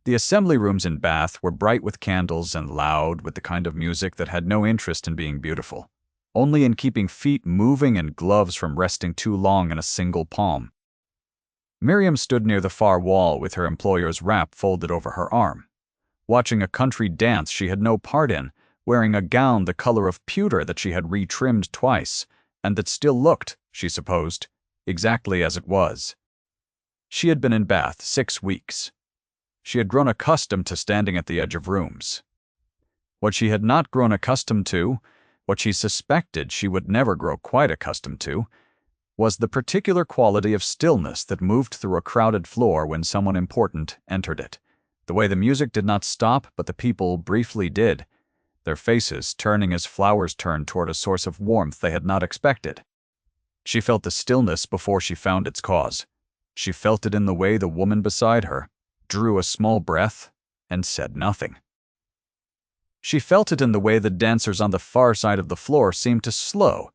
The assembly rooms in Bath were bright with candles and loud with the kind of music that had no interest in being beautiful, only in keeping feet moving and gloves from resting too long in a single palm. Miriam stood near the far wall with her employer's wrap folded over her arm, watching a country dance she had no part in, wearing a gown the color of pewter that she had retrimmed twice, and that still looked, she supposed, exactly as it was. She had been in Bath 6 weeks. She had grown accustomed to standing at the edge of rooms. What she had not grown accustomed to, what she suspected she would never grow quite accustomed to, was the particular quality of stillness that moved through a crowded floor when someone important entered it. The way the music did not stop, but the people briefly did, their faces turning as flowers turn toward a source of warmth they had not expected. She felt the stillness before she found its cause. She felt it in the way the woman beside her drew a small breath and said nothing. She felt it in the way the dancers on the far side of the floor seemed to slow,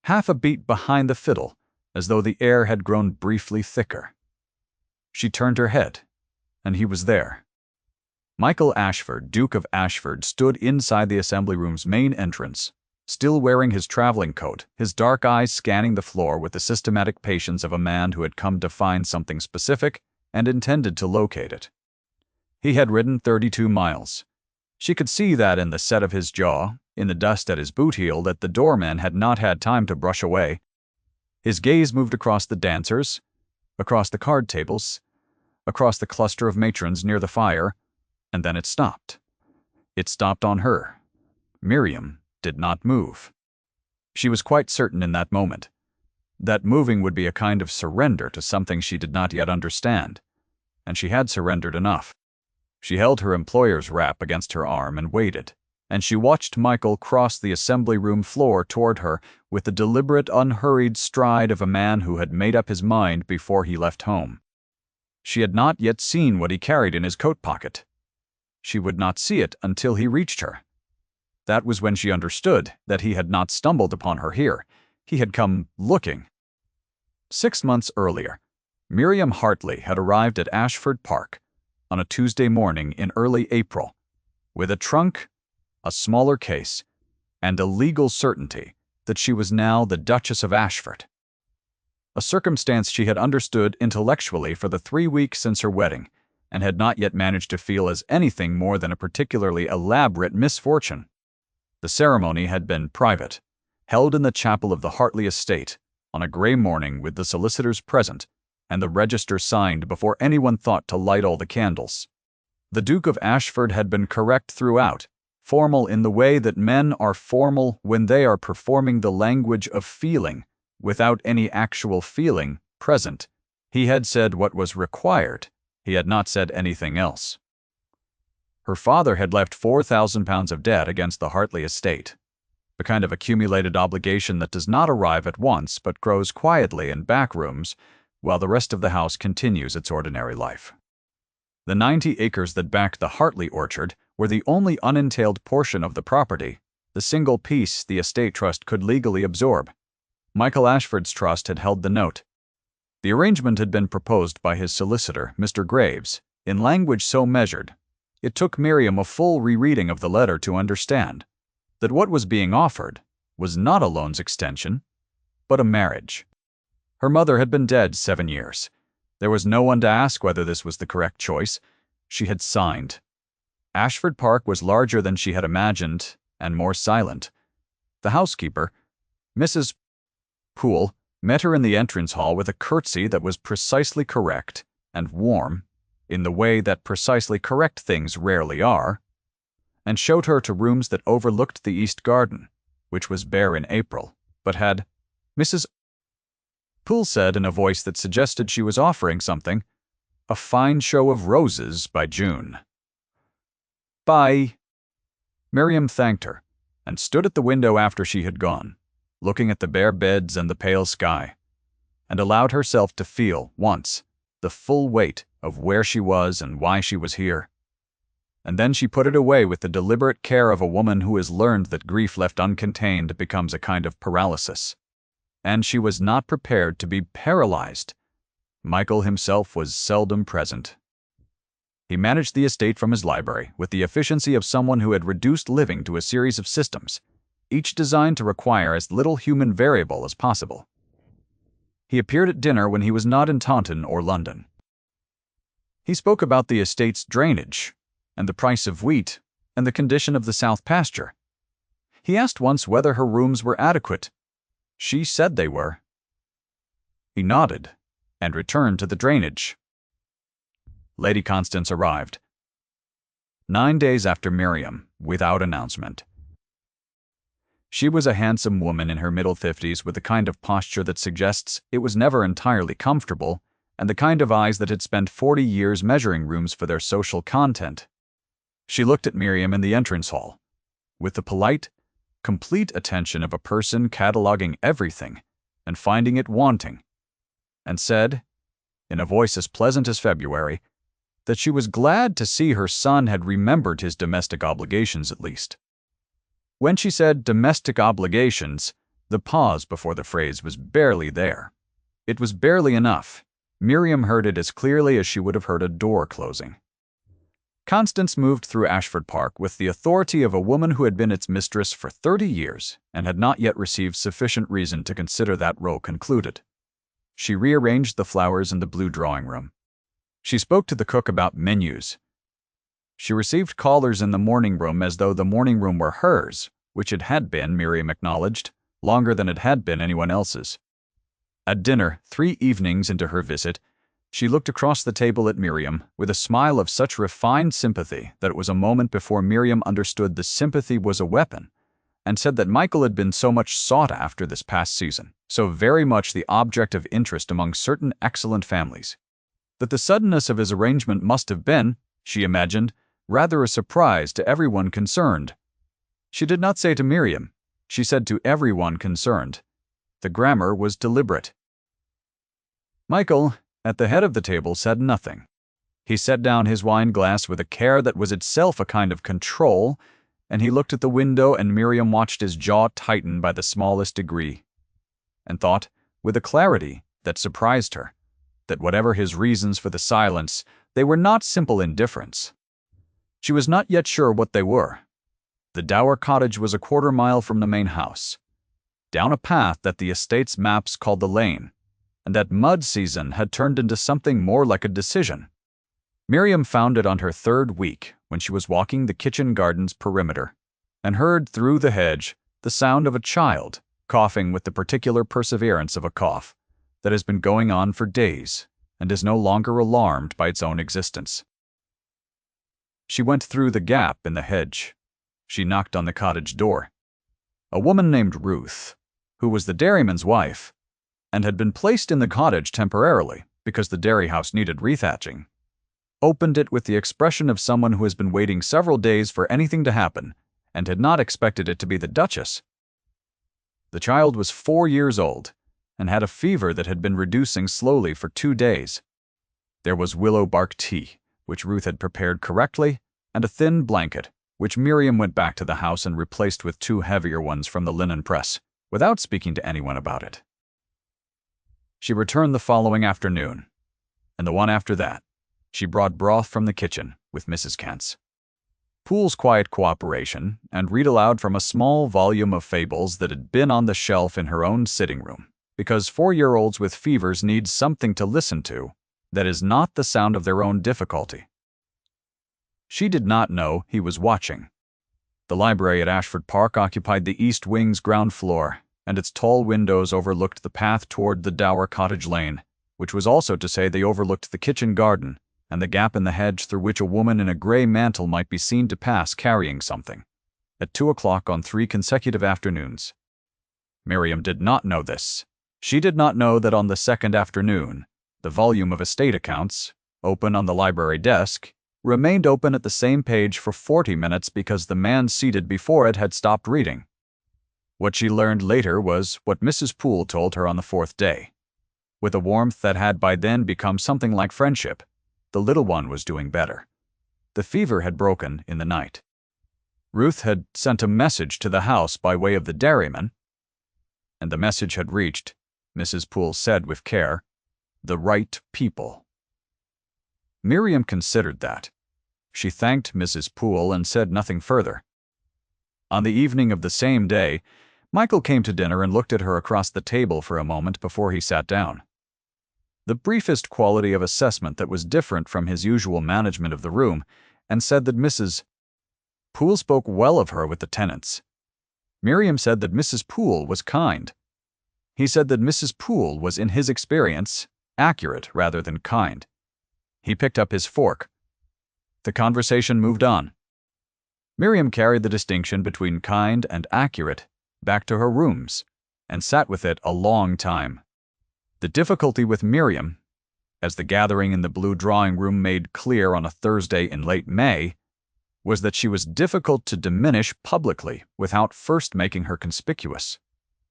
half a beat behind the fiddle, as though the air had grown briefly thicker. She turned her head, and he was there. Michael Ashford, Duke of Ashford, stood inside the assembly room's main entrance, still wearing his traveling coat, his dark eyes scanning the floor with the systematic patience of a man who had come to find something specific and intended to locate it. He had ridden 32 miles. She could see that in the set of his jaw, in the dust at his boot heel that the doorman had not had time to brush away. His gaze moved across the dancers, across the card tables, across the cluster of matrons near the fire, and then it stopped. It stopped on her. Miriam did not move. She was quite certain in that moment that moving would be a kind of surrender to something she did not yet understand, and she had surrendered enough. She held her employer's wrap against her arm and waited, and she watched Michael cross the assembly room floor toward her with the deliberate, unhurried stride of a man who had made up his mind before he left home. She had not yet seen what he carried in his coat pocket. She would not see it until he reached her. That was when she understood that he had not stumbled upon her here. He had come looking. 6 months earlier, Miriam Hartley had arrived at Ashford Park on a Tuesday morning in early April, with a trunk, a smaller case, and a legal certainty that she was now the Duchess of Ashford. A circumstance she had understood intellectually for the 3 weeks since her wedding, and had not yet managed to feel as anything more than a particularly elaborate misfortune. The ceremony had been private, held in the chapel of the Hartley estate, on a gray morning with the solicitors present, and the register signed before anyone thought to light all the candles. The Duke of Ashford had been correct throughout, formal in the way that men are formal when they are performing the language of feeling, without any actual feeling present. He had said what was required. He had not said anything else. Her father had left £4,000 of debt against the Hartley estate, the kind of accumulated obligation that does not arrive at once but grows quietly in back rooms while the rest of the house continues its ordinary life. The 90 acres that backed the Hartley orchard were the only unentailed portion of the property, the single piece the estate trust could legally absorb. Michael Ashford's trust had held the note. The arrangement had been proposed by his solicitor, Mr. Graves, in language so measured, it took Miriam a full rereading of the letter to understand that what was being offered was not a loan's extension, but a marriage. Her mother had been dead 7 years. There was no one to ask whether this was the correct choice. She had signed. Ashford Park was larger than she had imagined, and more silent. The housekeeper, Mrs. Poole, met her in the entrance hall with a curtsy that was precisely correct and warm, in the way that precisely correct things rarely are, and showed her to rooms that overlooked the east garden, which was bare in April, but had, Mrs. Poole said in a voice that suggested she was offering something, a fine show of roses by June. Bye. Miriam thanked her, and stood at the window after she had gone, looking at the bare beds and the pale sky, and allowed herself to feel, once, the full weight of where she was and why she was here. And then she put it away with the deliberate care of a woman who has learned that grief left uncontained becomes a kind of paralysis. And she was not prepared to be paralyzed. Michael himself was seldom present. He managed the estate from his library with the efficiency of someone who had reduced living to a series of systems, each designed to require as little human variable as possible. He appeared at dinner when he was not in Taunton or London. He spoke about the estate's drainage, and the price of wheat, and the condition of the south pasture. He asked once whether her rooms were adequate. She said they were. He nodded, and returned to the drainage. Lady Constance arrived 9 days after Miriam, without announcement. She was a handsome woman in her middle 50s with the kind of posture that suggests it was never entirely comfortable, and the kind of eyes that had spent 40 years measuring rooms for their social content. She looked at Miriam in the entrance hall, with the polite, complete attention of a person cataloging everything and finding it wanting, and said, in a voice as pleasant as February, that she was glad to see her son had remembered his domestic obligations at least. When she said domestic obligations, the pause before the phrase was barely there. It was barely enough. Miriam heard it as clearly as she would have heard a door closing. Constance moved through Ashford Park with the authority of a woman who had been its mistress for 30 years and had not yet received sufficient reason to consider that role concluded. She rearranged the flowers in the blue drawing room. She spoke to the cook about menus. She received callers in the morning room as though the morning room were hers, which it had been, Miriam acknowledged, longer than it had been anyone else's. At dinner, 3 evenings into her visit, she looked across the table at Miriam with a smile of such refined sympathy that it was a moment before Miriam understood the sympathy was a weapon, and said that Michael had been so much sought after this past season, so very much the object of interest among certain excellent families, that the suddenness of his arrangement must have been, she imagined, rather a surprise to everyone concerned. She did not say to Miriam, she said to everyone concerned. The grammar was deliberate. Michael, at the head of the table, said nothing. He set down his wine glass with a care that was itself a kind of control, and he looked at the window, and Miriam watched his jaw tighten by the smallest degree, and thought, with a clarity that surprised her, that whatever his reasons for the silence, they were not simple indifference. She was not yet sure what they were. The dower cottage was a quarter-mile from the main house, down a path that the estate's maps called the lane, and that mud season had turned into something more like a decision. Miriam found it on her 3rd week when she was walking the kitchen garden's perimeter, and heard through the hedge the sound of a child coughing with the particular perseverance of a cough that has been going on for days and is no longer alarmed by its own existence. She went through the gap in the hedge. She knocked on the cottage door. A woman named Ruth, who was the dairyman's wife, and had been placed in the cottage temporarily because the dairy house needed rethatching, opened it with the expression of someone who has been waiting several days for anything to happen and had not expected it to be the Duchess. The child was 4 years old and had a fever that had been reducing slowly for 2 days. There was willow bark tea, which Ruth had prepared correctly, and a thin blanket, which Miriam went back to the house and replaced with 2 heavier ones from the linen press, without speaking to anyone about it. She returned the following afternoon, and the one after that, she brought broth from the kitchen with Mrs. Kent's. Poole's quiet cooperation, and read aloud from a small volume of fables that had been on the shelf in her own sitting room, because 4-year-olds with fevers need something to listen to that is not the sound of their own difficulty. She did not know he was watching. The library at Ashford Park occupied the east wing's ground floor, and its tall windows overlooked the path toward the dower cottage lane, which was also to say they overlooked the kitchen garden and the gap in the hedge through which a woman in a grey mantle might be seen to pass carrying something, at 2 o'clock on 3 consecutive afternoons. Miriam did not know this. She did not know that on the 2nd afternoon, the volume of estate accounts, open on the library desk, remained open at the same page for 40 minutes because the man seated before it had stopped reading. What she learned later was what Mrs. Poole told her on the 4th day. With a warmth that had by then become something like friendship, the little one was doing better. The fever had broken in the night. Ruth had sent a message to the house by way of the dairyman, and the message had reached, Mrs. Poole said with care, the right people. Miriam considered that, She thanked Mrs. Poole and said nothing further. On the evening of the same day, Michael came to dinner and looked at her across the table for a moment before he sat down. The briefest quality of assessment that was different from his usual management of the room, and said that Mrs. Poole spoke well of her with the tenants. Miriam said that Mrs. Poole was kind. He said that Mrs. Poole was, in his experience, accurate rather than kind. He picked up his fork. The conversation moved on. Miriam carried the distinction between kind and accurate back to her rooms and sat with it a long time. The difficulty with Miriam, as the gathering in the blue drawing room made clear on a Thursday in late May, was that she was difficult to diminish publicly without first making her conspicuous,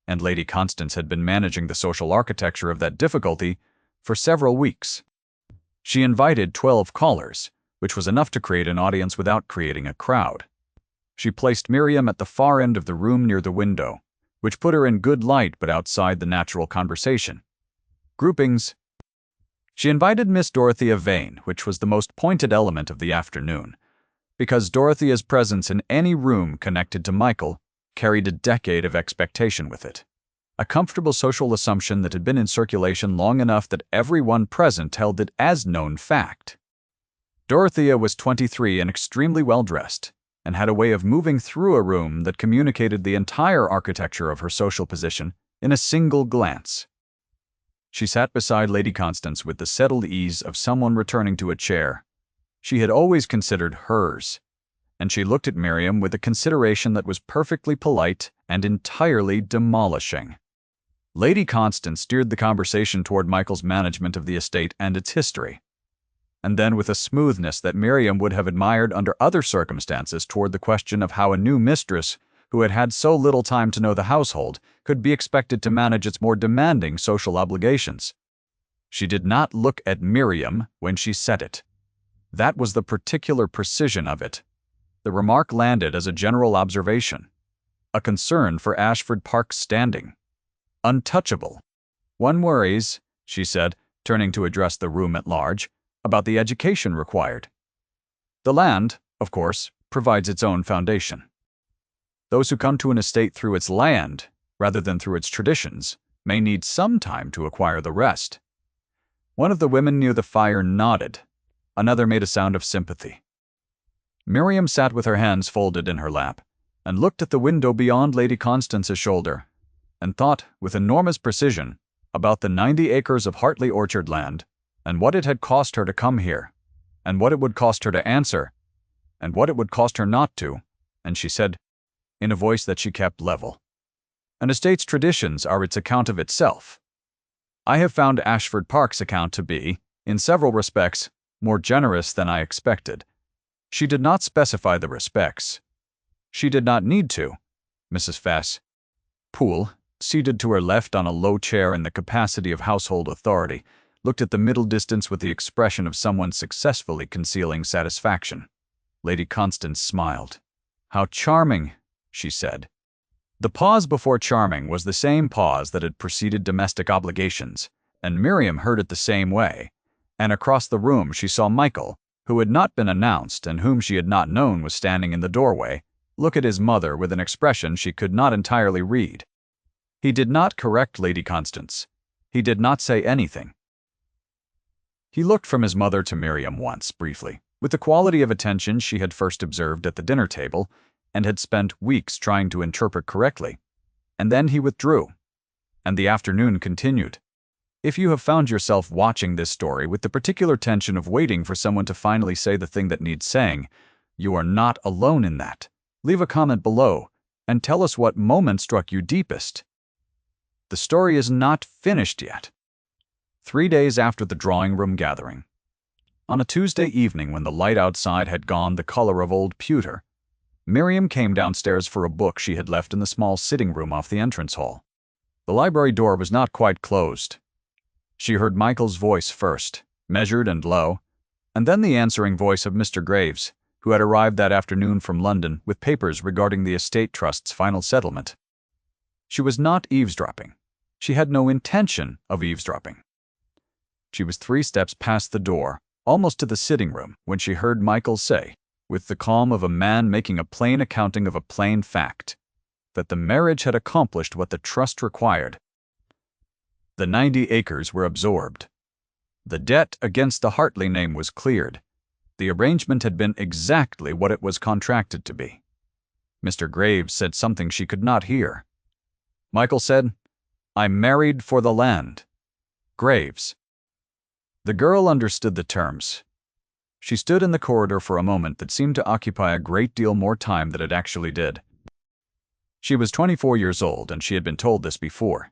and Lady Constance had been managing the social architecture of that difficulty for several weeks. She invited 12 callers, which was enough to create an audience without creating a crowd. She placed Miriam at the far end of the room near the window, which put her in good light but outside the natural conversation. Groupings. She invited Miss Dorothea Vane, which was the most pointed element of the afternoon, because Dorothea's presence in any room connected to Michael carried a decade of expectation with it, a comfortable social assumption that had been in circulation long enough that everyone present held it as known fact. Dorothea was 23 and extremely well-dressed, and had a way of moving through a room that communicated the entire architecture of her social position in a single glance. She sat beside Lady Constance with the settled ease of someone returning to a chair she had always considered hers, and she looked at Miriam with a consideration that was perfectly polite and entirely demolishing. Lady Constance steered the conversation toward Michael's management of the estate and its history, and then with a smoothness that Miriam would have admired under other circumstances toward the question of how a new mistress, who had had so little time to know the household, could be expected to manage its more demanding social obligations. She did not look at Miriam when she said it. That was the particular precision of it. The remark landed as a general observation, a concern for Ashford Park's standing. Untouchable. One worries, she said, turning to address the room at large, about the education required. The land, of course, provides its own foundation. Those who come to an estate through its land, rather than through its traditions, may need some time to acquire the rest. One of the women near the fire nodded. Another made a sound of sympathy. Miriam sat with her hands folded in her lap, and looked at the window beyond Lady Constance's shoulder, and thought with enormous precision about the 90 acres of Hartley orchard land, and what it had cost her to come here, and what it would cost her to answer, and what it would cost her not to, and she said, in a voice that she kept level, "An estate's traditions are its account of itself. I have found Ashford Park's account to be, in several respects, more generous than I expected." She did not specify the respects. She did not need to. Mrs. Fess Poole, seated to her left on a low chair in the capacity of household authority, looked at the middle distance with the expression of someone successfully concealing satisfaction. Lady Constance smiled. "How charming," she said. The pause before charming was the same pause that had preceded domestic obligations, and Miriam heard it the same way, and across the room she saw Michael, who had not been announced and whom she had not known was standing in the doorway, look at his mother with an expression she could not entirely read. He did not correct Lady Constance. He did not say anything. He looked from his mother to Miriam once, briefly, with the quality of attention she had first observed at the dinner table and had spent weeks trying to interpret correctly, and then he withdrew, and the afternoon continued. If you have found yourself watching this story with the particular tension of waiting for someone to finally say the thing that needs saying, you are not alone in that. Leave a comment below and tell us what moment struck you deepest. The story is not finished yet. 3 days after the drawing room gathering, on a Tuesday evening when the light outside had gone the color of old pewter, Miriam came downstairs for a book she had left in the small sitting room off the entrance hall. The library door was not quite closed. She heard Michael's voice first, measured and low, and then the answering voice of Mr. Graves, who had arrived that afternoon from London with papers regarding the estate trust's final settlement. She was not eavesdropping. She had no intention of eavesdropping. She was 3 steps past the door, almost to the sitting room, when she heard Michael say, with the calm of a man making a plain accounting of a plain fact, that the marriage had accomplished what the trust required. The 90 acres were absorbed. The debt against the Hartley name was cleared. The arrangement had been exactly what it was contracted to be. Mr. Graves said something she could not hear. Michael said, "I'm married for the land. Graves." The girl understood the terms. She stood in the corridor for a moment that seemed to occupy a great deal more time than it actually did. She was 24 years old, and she had been told this before,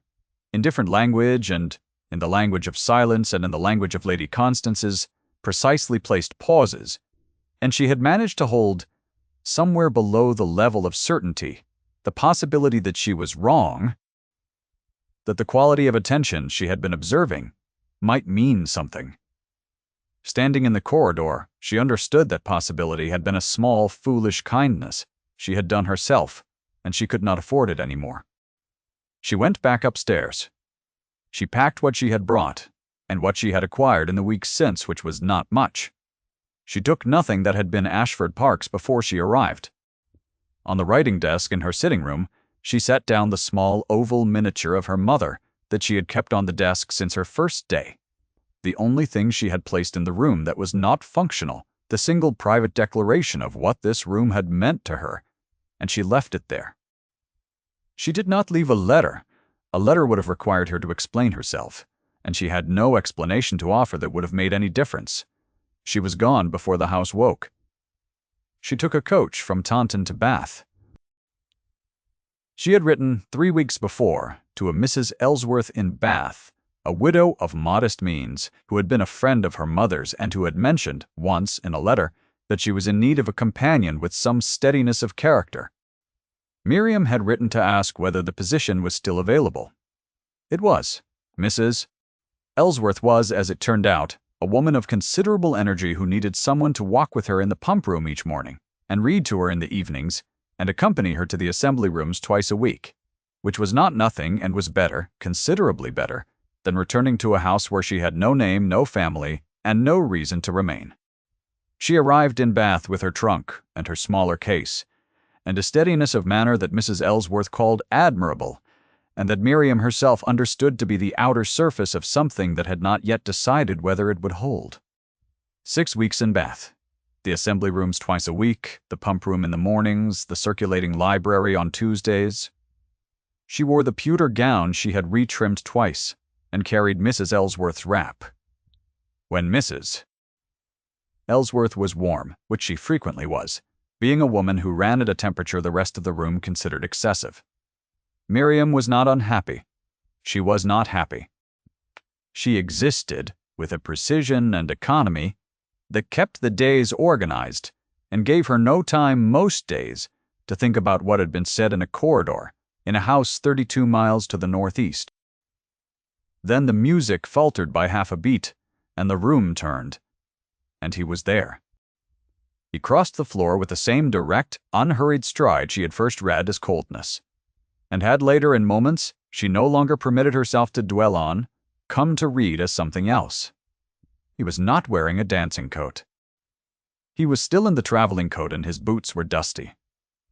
in different language, and in the language of silence and in the language of Lady Constance's precisely placed pauses, and she had managed to hold, somewhere below the level of certainty, the possibility that she was wrong, that the quality of attention she had been observing might mean something. Standing in the corridor, she understood that possibility had been a small, foolish kindness she had done herself, and she could not afford it anymore. She went back upstairs. She packed what she had brought, and what she had acquired in the weeks since, which was not much. She took nothing that had been Ashford Park's before she arrived. On the writing desk in her sitting room, she set down the small oval miniature of her mother that she had kept on the desk since her first day. The only thing she had placed in the room that was not functional, the single private declaration of what this room had meant to her, and she left it there. She did not leave a letter. A letter would have required her to explain herself, and she had no explanation to offer that would have made any difference. She was gone before the house woke. She took a coach from Taunton to Bath. She had written 3 weeks before to a Mrs. Ellsworth in Bath, a widow of modest means, who had been a friend of her mother's and who had mentioned, once in a letter, that she was in need of a companion with some steadiness of character. Miriam had written to ask whether the position was still available. It was. Mrs. Ellsworth was, as it turned out, a woman of considerable energy who needed someone to walk with her in the pump room each morning, and read to her in the evenings, and accompany her to the assembly rooms twice a week, which was not nothing and was better, considerably better, than returning to a house where she had no name, no family, and no reason to remain. She arrived in Bath with her trunk and her smaller case, and a steadiness of manner that Mrs. Ellsworth called admirable, and that Miriam herself understood to be the outer surface of something that had not yet decided whether it would hold. 6 weeks in Bath. The assembly rooms twice a week, the pump room in the mornings, the circulating library on Tuesdays. She wore the pewter gown she had retrimmed twice, and carried Mrs. Ellsworth's wrap. When Mrs. Ellsworth was warm, which she frequently was, being a woman who ran at a temperature the rest of the room considered excessive. Miriam was not unhappy. She was not happy. She existed with a precision and economy that kept the days organized and gave her no time most days to think about what had been said in a corridor in a house 32 miles to the northeast. Then the music faltered by half a beat, and the room turned, and he was there. He crossed the floor with the same direct, unhurried stride she had first read as coldness, and had later, in moments she no longer permitted herself to dwell on, come to read as something else. He was not wearing a dancing coat. He was still in the traveling coat and his boots were dusty,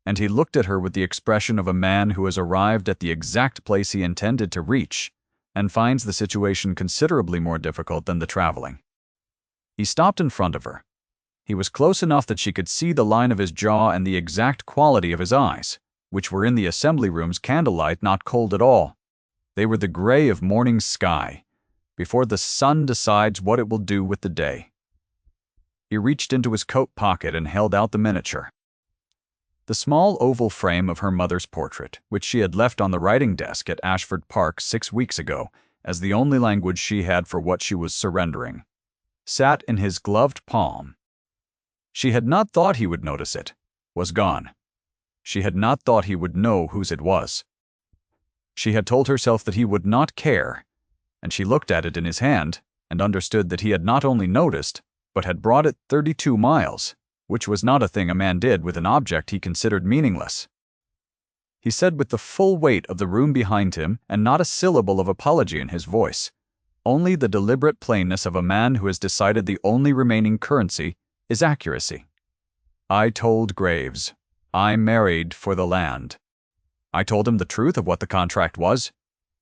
and he looked at her with the expression of a man who has arrived at the exact place he intended to reach and finds the situation considerably more difficult than the traveling. He stopped in front of her. He was close enough that she could see the line of his jaw and the exact quality of his eyes, which were in the assembly room's candlelight not cold at all. They were the gray of morning sky, before the sun decides what it will do with the day. He reached into his coat pocket and held out the miniature. The small oval frame of her mother's portrait, which she had left on the writing desk at Ashford Park 6 weeks ago as the only language she had for what she was surrendering, sat in his gloved palm. She had not thought he would notice it, was gone. She had not thought he would know whose it was. She had told herself that he would not care, and she looked at it in his hand and understood that he had not only noticed, but had brought it 32 miles, which was not a thing a man did with an object he considered meaningless. He said with the full weight of the room behind him and not a syllable of apology in his voice, only the deliberate plainness of a man who has decided the only remaining currency is accuracy. I told Graves, I married for the land. I told him the truth of what the contract was.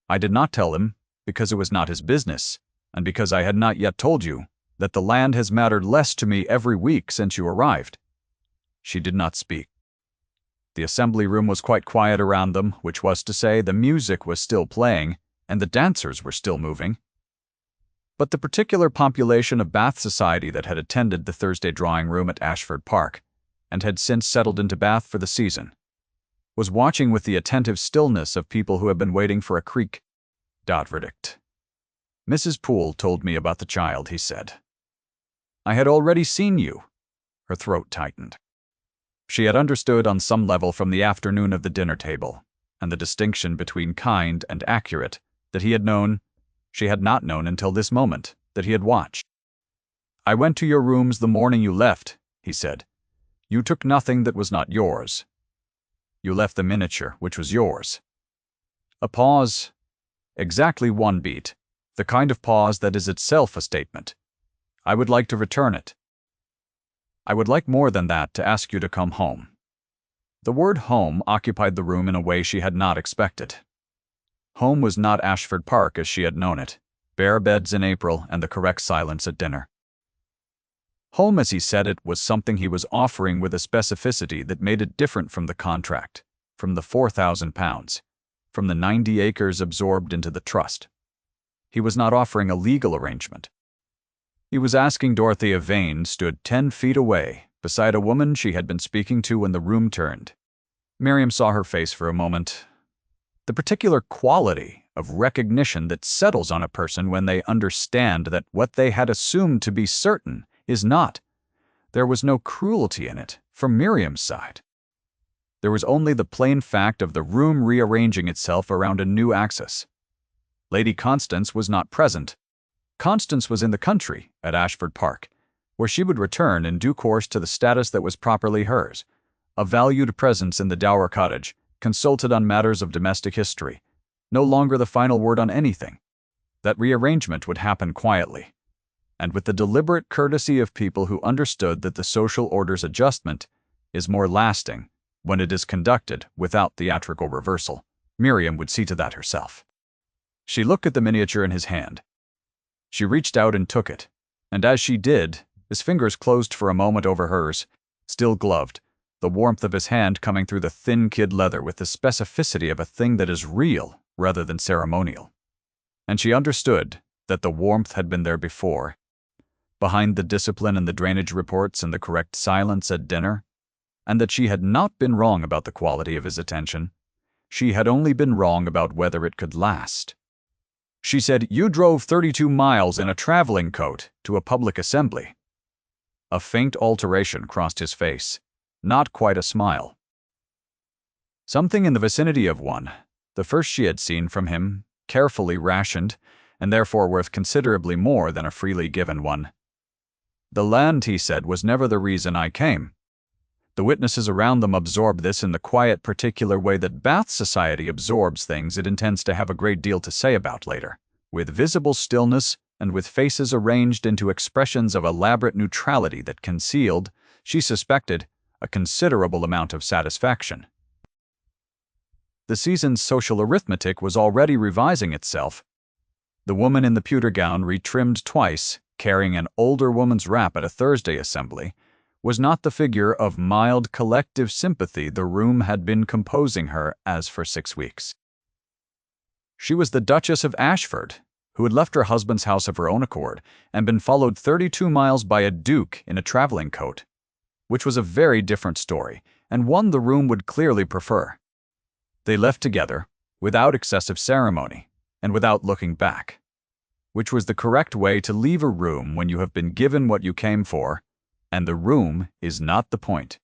I did not tell him, because it was not his business, and because I had not yet told you, that the land has mattered less to me every week since you arrived. She did not speak. The assembly room was quite quiet around them, which was to say, the music was still playing, and the dancers were still moving. But the particular population of Bath society that had attended the Thursday drawing room at Ashford Park, and had since settled into Bath for the season, was watching with the attentive stillness of people who have been waiting for a creak. Verdict. Mrs. Poole told me about the child, he said. I had already seen you. Her throat tightened. She had understood on some level from the afternoon of the dinner table, and the distinction between kind and accurate, that he had known. She had not known until this moment, that he had watched. I went to your rooms the morning you left, he said. You took nothing that was not yours. You left the miniature, which was yours. A pause. Exactly one beat. The kind of pause that is itself a statement. I would like to return it. I would like more than that to ask you to come home. The word home occupied the room in a way she had not expected. Home was not Ashford Park as she had known it, bare beds in April and the correct silence at dinner. Home, as he said it, was something he was offering with a specificity that made it different from the contract, from the £4,000, from the 90 acres absorbed into the trust. He was not offering a legal arrangement. He was asking Dorothea Vane stood 10 feet away, beside a woman she had been speaking to when the room turned. Miriam saw her face for a moment. The particular quality of recognition that settles on a person when they understand that what they had assumed to be certain is not. There was no cruelty in it, from Miriam's side. There was only the plain fact of the room rearranging itself around a new axis. Lady Constance was not present. Constance was in the country, at Ashford Park, where she would return in due course to the status that was properly hers, a valued presence in the dower cottage, consulted on matters of domestic history, no longer the final word on anything. That rearrangement would happen quietly, and with the deliberate courtesy of people who understood that the social order's adjustment is more lasting when it is conducted without theatrical reversal. Miriam would see to that herself. She looked at the miniature in his hand. She reached out and took it, and as she did, his fingers closed for a moment over hers, still gloved, the warmth of his hand coming through the thin kid leather with the specificity of a thing that is real rather than ceremonial. And she understood that the warmth had been there before, behind the discipline and the drainage reports and the correct silence at dinner, and that she had not been wrong about the quality of his attention. She had only been wrong about whether it could last. She said, "You drove 32 miles in a traveling coat to a public assembly." A faint alteration crossed his face, not quite a smile. Something in the vicinity of one, the first she had seen from him, carefully rationed, and therefore worth considerably more than a freely given one. The land, he said, was never the reason I came. The witnesses around them absorbed this in the quiet, particular way that Bath society absorbs things it intends to have a great deal to say about later, with visible stillness and with faces arranged into expressions of elaborate neutrality that concealed, she suspected, a considerable amount of satisfaction. The season's social arithmetic was already revising itself. The woman in the pewter gown, retrimmed twice, carrying an older woman's wrap at a Thursday assembly, was not the figure of mild collective sympathy the room had been composing her as for 6 weeks. She was the Duchess of Ashford, who had left her husband's house of her own accord and been followed 32 miles by a duke in a traveling coat, which was a very different story, and one the room would clearly prefer. They left together, without excessive ceremony, and without looking back, which was the correct way to leave a room when you have been given what you came for, and the room is not the point.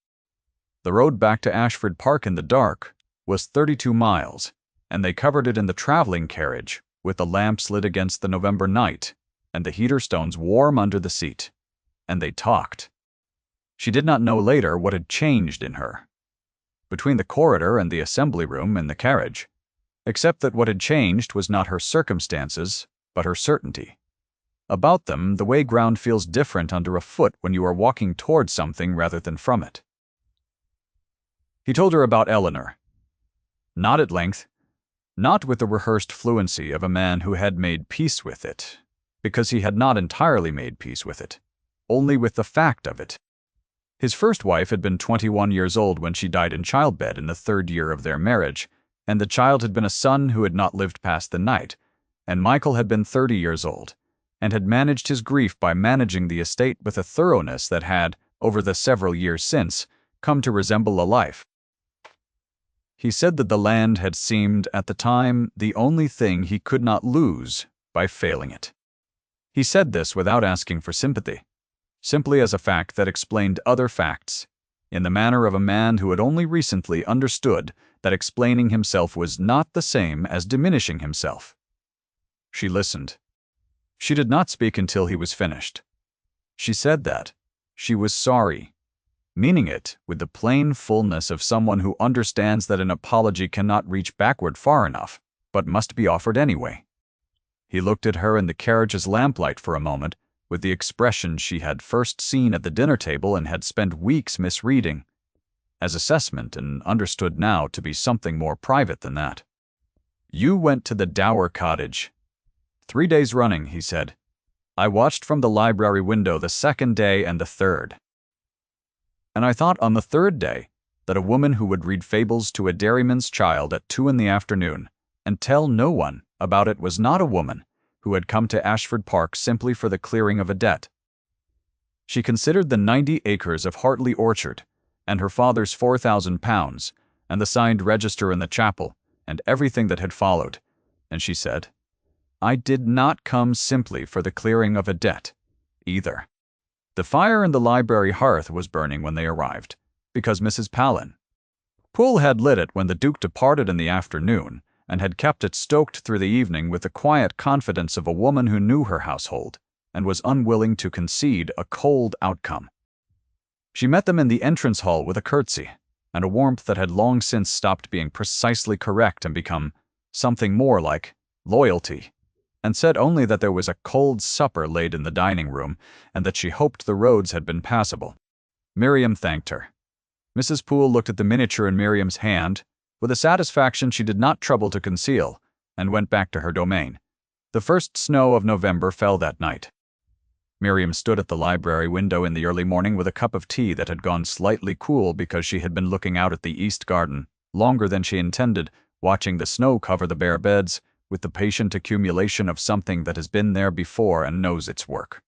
The road back to Ashford Park in the dark was 32 miles, and they covered it in the traveling carriage, with the lamps lit against the November night, and the heater stones warm under the seat. And they talked. She did not know later what had changed in her, between the corridor and the assembly room in the carriage, except that what had changed was not her circumstances, but her certainty. About them, the way ground feels different under a foot when you are walking towards something rather than from it. He told her about Eleanor. Not at length, not with the rehearsed fluency of a man who had made peace with it, because he had not entirely made peace with it, only with the fact of it. His first wife had been 21 years old when she died in childbed in the 3rd year of their marriage, and the child had been a son who had not lived past the night, and Michael had been 30 years old, and had managed his grief by managing the estate with a thoroughness that had, over the several years since, come to resemble a life. He said that the land had seemed, at the time, the only thing he could not lose by failing it. He said this without asking for sympathy, simply as a fact that explained other facts, in the manner of a man who had only recently understood that explaining himself was not the same as diminishing himself. She listened. She did not speak until he was finished. She said that she was sorry, meaning it with the plain fullness of someone who understands that an apology cannot reach backward far enough, but must be offered anyway. He looked at her in the carriage's lamplight for a moment, with the expression she had first seen at the dinner table and had spent weeks misreading, as assessment, and understood now to be something more private than that. "You went to the Dower cottage." 3 days running, he said. "I watched from the library window the 2nd day and the 3rd. And I thought on the 3rd day that a woman who would read fables to a dairyman's child at 2 in the afternoon and tell no one about it was not a woman who had come to Ashford Park simply for the clearing of a debt. She considered the 90 acres of Hartley Orchard, and her father's £4,000, and the signed register in the chapel, and everything that had followed, and she said, 'I did not come simply for the clearing of a debt, either.' The fire in the library hearth was burning when they arrived, because Mrs. Poole had lit it when the Duke departed in the afternoon, and had kept it stoked through the evening with the quiet confidence of a woman who knew her household, and was unwilling to concede a cold outcome. She met them in the entrance hall with a curtsy, and a warmth that had long since stopped being precisely correct and become something more like loyalty, and said only that there was a cold supper laid in the dining room, and that she hoped the roads had been passable. Miriam thanked her. Mrs. Poole looked at the miniature in Miriam's hand, with a satisfaction she did not trouble to conceal, and went back to her domain. The first snow of November fell that night. Miriam stood at the library window in the early morning with a cup of tea that had gone slightly cool because she had been looking out at the east garden, longer than she intended, watching the snow cover the bare beds, with the patient accumulation of something that has been there before and knows its work.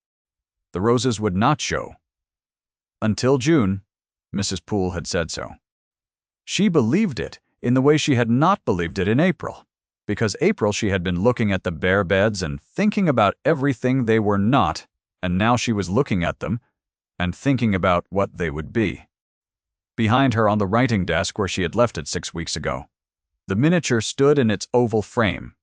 The roses would not show until June. Mrs. Poole had said so. She believed it in the way she had not believed it in April, because April she had been looking at the bare beds and thinking about everything they were not, and now she was looking at them and thinking about what they would be. Behind her on the writing desk where she had left it 6 weeks ago, the miniature stood in its oval frame.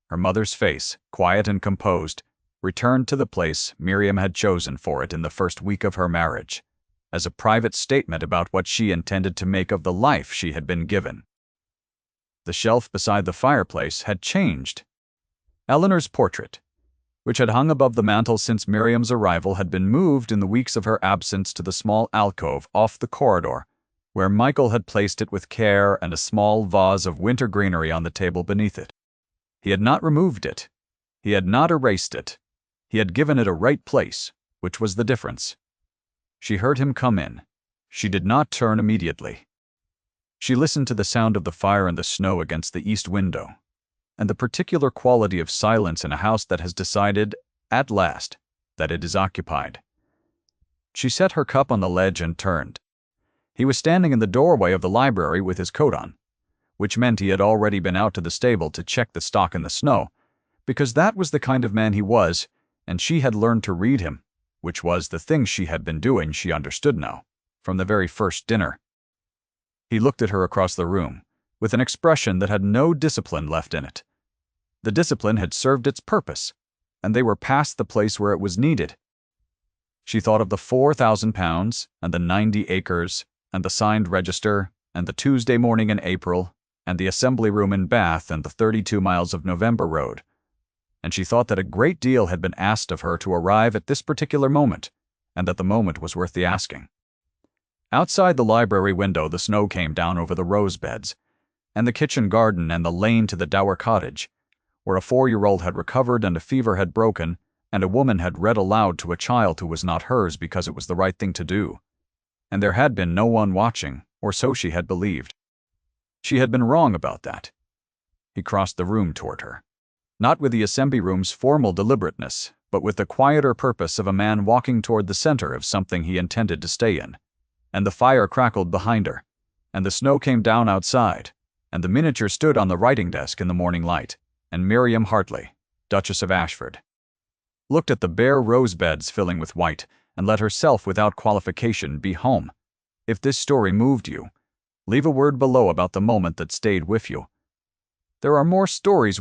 Her mother's face, quiet and composed, returned to the place Miriam had chosen for it in the first week of her marriage, as a private statement about what she intended to make of the life she had been given. The shelf beside the fireplace had changed. Eleanor's portrait, which had hung above the mantel since Miriam's arrival, had been moved in the weeks of her absence to the small alcove off the corridor, where Michael had placed it with care and a small vase of winter greenery on the table beneath it. He had not removed it. He had not erased it. He had given it a right place, which was the difference. She heard him come in. She did not turn immediately. She listened to the sound of the fire and the snow against the east window, and the particular quality of silence in a house that has decided, at last, that it is occupied. She set her cup on the ledge and turned. He was standing in the doorway of the library with his coat on, which meant he had already been out to the stable to check the stock in the snow, because that was the kind of man he was, and she had learned to read him, which was the thing she had been doing, she understood now, from the very first dinner. He looked at her across the room, with an expression that had no discipline left in it. The discipline had served its purpose, and they were past the place where it was needed. She thought of the £4,000, and the 90 acres, and the signed register, and the Tuesday morning in April, and the assembly room in Bath, and the 32 miles of November Road. and she thought that a great deal had been asked of her to arrive at this particular moment, and that the moment was worth the asking. Outside the library window, the snow came down over the rose beds, and the kitchen garden and the lane to the dower cottage, where a 4-year-old had recovered and a fever had broken, and a woman had read aloud to a child who was not hers because it was the right thing to do. And there had been no one watching, or so she had believed. She had been wrong about that. He crossed the room toward her. Not with the assembly room's formal deliberateness, but with the quieter purpose of a man walking toward the center of something he intended to stay in. And the fire crackled behind her, and the snow came down outside, and the miniature stood on the writing desk in the morning light, and Miriam Hartley, Duchess of Ashford, looked at the bare rose beds filling with white, and let herself without qualification be home. If this story moved you, leave a word below about the moment that stayed with you. There are more stories